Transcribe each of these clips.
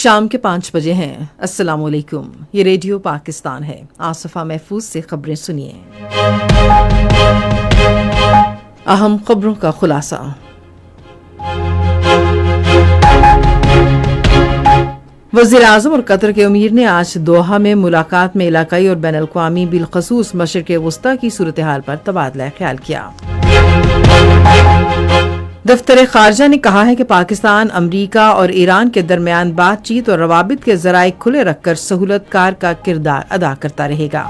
شام کے 5 بجے ہیں۔ السلام علیکم، یہ ریڈیو پاکستان ہے۔ آصفہ محفوظ سے خبریں سنیے۔ اہم خبروں کا خلاصہ۔ وزیر اعظم اور قطر کے امیر نے آج دوحہ میں ملاقات میں علاقائی اور بین الاقوامی بالخصوص مشرق وسطی کی صورتحال پر تبادلہ خیال کیا۔ دفتر خارجہ نے کہا ہے کہ پاکستان امریکہ اور ایران کے درمیان بات چیت اور روابط کے ذرائع کھلے رکھ کر سہولت کار کا کردار ادا کرتا رہے گا۔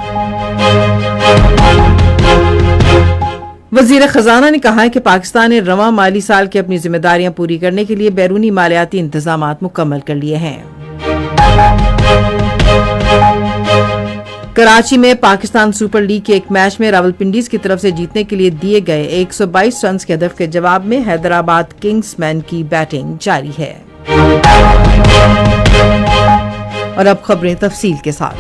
وزیر خزانہ نے کہا ہے کہ پاکستان نے رواں مالی سال کی اپنی ذمہ داریاں پوری کرنے کے لیے بیرونی مالیاتی انتظامات مکمل کر لیے ہیں۔ کراچی میں پاکستان سپر لیگ کے ایک میچ میں راولپنڈیز کی طرف سے جیتنے کے لیے دیے گئے 122 رنز کے ہدف کے جواب میں حیدرآباد کنگز مین کی بیٹنگ جاری ہے۔ اور اب خبریں تفصیل کے ساتھ۔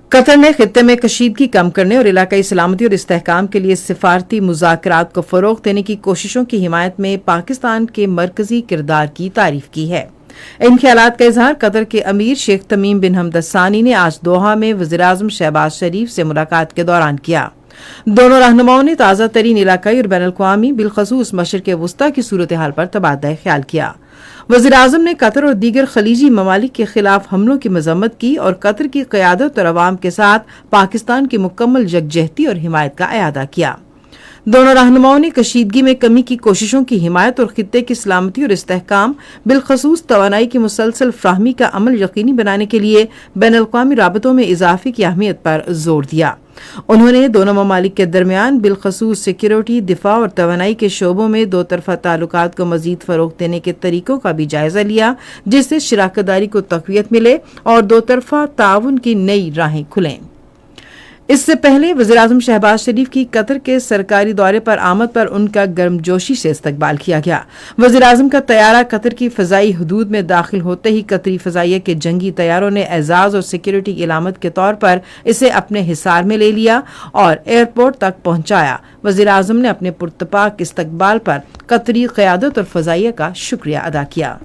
قطر نے خطے میں کشیدگی کم کرنے اور علاقائی سلامتی اور استحکام کے لیے سفارتی مذاکرات کو فروغ دینے کی کوششوں کی حمایت میں پاکستان کے مرکزی کردار کی تعریف کی ہے۔ ان خیالات کا اظہار قطر کے امیر شیخ تمیم بن حمد الثانی نے آج دوحہ میں وزیر اعظم شہباز شریف سے ملاقات کے دوران کیا۔ دونوں رہنماؤں نے تازہ ترین علاقائی اور بین الاقوامی بالخصوص مشرق وسطی کی صورتحال پر تبادلہ خیال کیا۔ وزیر اعظم نے قطر اور دیگر خلیجی ممالک کے خلاف حملوں کی مذمت کی اور قطر کی قیادت اور عوام کے ساتھ پاکستان کی مکمل یکجہتی اور حمایت کا اعادہ کیا۔ دونوں رہنماؤں نے کشیدگی میں کمی کی کوششوں کی حمایت اور خطے کی سلامتی اور استحکام بالخصوص توانائی کی مسلسل فراہمی کا عمل یقینی بنانے کے لیے بین الاقوامی رابطوں میں اضافے کی اہمیت پر زور دیا۔ انہوں نے دونوں ممالک کے درمیان بالخصوص سیکیورٹی، دفاع اور توانائی کے شعبوں میں دو طرفہ تعلقات کو مزید فروغ دینے کے طریقوں کا بھی جائزہ لیا، جس سے شراکت داری کو تقویت ملے اور دو طرفہ تعاون کی نئی راہیں کھلیں۔ اس سے پہلے وزیراعظم شہباز شریف کی قطر کے سرکاری دورے پر آمد پر ان کا گرمجوشی سے استقبال کیا گیا۔ وزیراعظم کا طیارہ قطر کی فضائی حدود میں داخل ہوتے ہی قطری فضائیہ کے جنگی طیاروں نے اعزاز اور سیکیورٹی کی علامت کے طور پر اسے اپنے حصار میں لے لیا اور ایئرپورٹ تک پہنچایا۔ وزیراعظم نے اپنے پرتپاک استقبال پر قطری قیادت اور فضائیہ کا شکریہ ادا کیا۔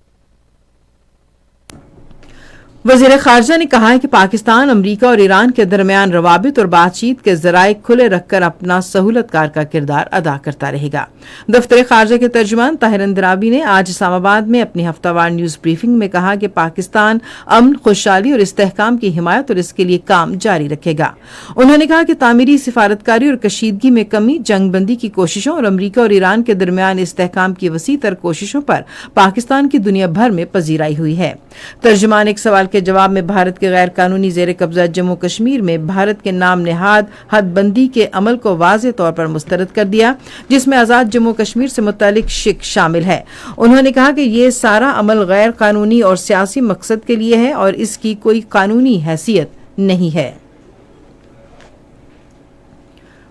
وزیر خارجہ نے کہا ہے کہ پاکستان امریکہ اور ایران کے درمیان روابط اور بات چیت کے ذرائع کھلے رکھ کر اپنا سہولت کار کا کردار ادا کرتا رہے گا۔ دفتر خارجہ کے ترجمان طاہر اندرابی نے آج اسلام آباد میں اپنی ہفتہ وار نیوز بریفنگ میں کہا کہ پاکستان امن، خوشحالی اور استحکام کی حمایت اور اس کے لیے کام جاری رکھے گا۔ انہوں نے کہا کہ تعمیری سفارتکاری اور کشیدگی میں کمی، جنگ بندی کی کوششوں اور امریکہ اور ایران کے درمیان استحکام کی وسیع تر کوششوں پر پاکستان کی دنیا بھر میں پذیرائی ہوئی ہے۔ ترجمان ایک سوال کے جواب میں بھارت کے غیر قانونی زیر قبضہ جموں کشمیر میں بھارت کے نام نہاد حد بندی کے عمل کو واضح طور پر مسترد کر دیا، جس میں آزاد جموں کشمیر سے متعلق شق شامل ہے۔ انہوں نے کہا کہ یہ سارا عمل غیر قانونی اور سیاسی مقصد کے لیے ہے اور اس کی کوئی قانونی حیثیت نہیں ہے۔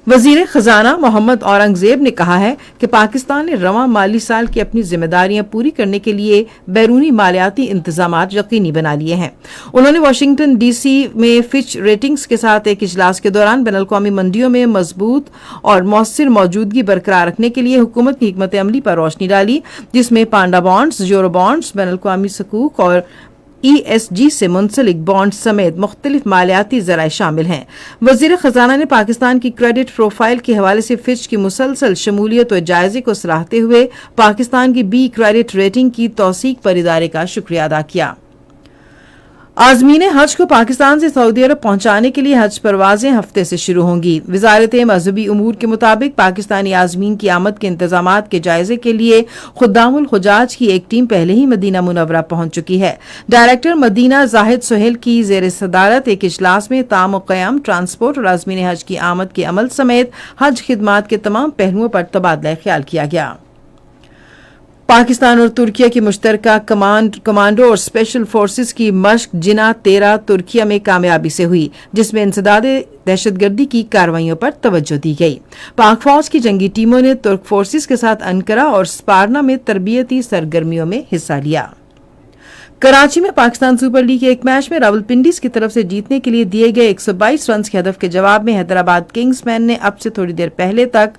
وزیر خزانہ محمد اورنگزیب نے کہا ہے کہ پاکستان نے رواں مالی سال کی اپنی ذمہ داریاں پوری کرنے کے لیے بیرونی مالیاتی انتظامات یقینی بنا لیے ہیں۔ انہوں نے واشنگٹن ڈی سی میں فچ ریٹنگز کے ساتھ ایک اجلاس کے دوران بین الاقوامی منڈیوں میں مضبوط اور مؤثر موجودگی برقرار رکھنے کے لیے حکومت کی حکمت عملی پر روشنی ڈالی، جس میں پانڈا بانڈز، یورو بانڈز، بین الاقوامی صکوک اور ESG سے منسلک بانڈ سمیت مختلف مالیاتی ذرائع شامل ہیں۔ وزیر خزانہ نے پاکستان کی کریڈٹ پروفائل کے حوالے سے فچ کی مسلسل شمولیت و جائزے کو سراہتے ہوئے پاکستان کی B کریڈٹ ریٹنگ کی توثیق پر ادارے کا شکریہ ادا کیا۔ عازمین حج کو پاکستان سے سعودی عرب پہنچانے کے لیے حج پروازیں ہفتے سے شروع ہوں گی۔ وزارت مذہبی امور کے مطابق پاکستانی عازمین کی آمد کے انتظامات کے جائزے کے لیے خدام الحجاج کی ایک ٹیم پہلے ہی مدینہ منورہ پہنچ چکی ہے۔ ڈائریکٹر مدینہ زاہد سہیل کی زیر صدارت ایک اجلاس میں تام و قیام، ٹرانسپورٹ اور عازمین حج کی آمد کے عمل سمیت حج خدمات کے تمام پہلوؤں پر تبادلہ خیال کیا گیا۔ پاکستان اور ترکیہ کی مشترکہ کمانڈو اور اسپیشل فورسز کی مشق جنا 13 ترکیہ میں کامیابی سے ہوئی، جس میں انسداد دہشت گردی کی کارروائیوں پر توجہ دی گئی۔ پاک فوج کی جنگی ٹیموں نے ترک فورسز کے ساتھ انقرہ اور سپارنا میں تربیتی سرگرمیوں میں حصہ لیا۔ کراچی میں پاکستان سپر لیگ کے ایک میچ میں راولپنڈیز کی طرف سے جیتنے کے لیے دیے گئے 122 رنز کے ہدف کے جواب میں حیدرآباد کنگز مین نے اب سے تھوڑی دیر پہلے تک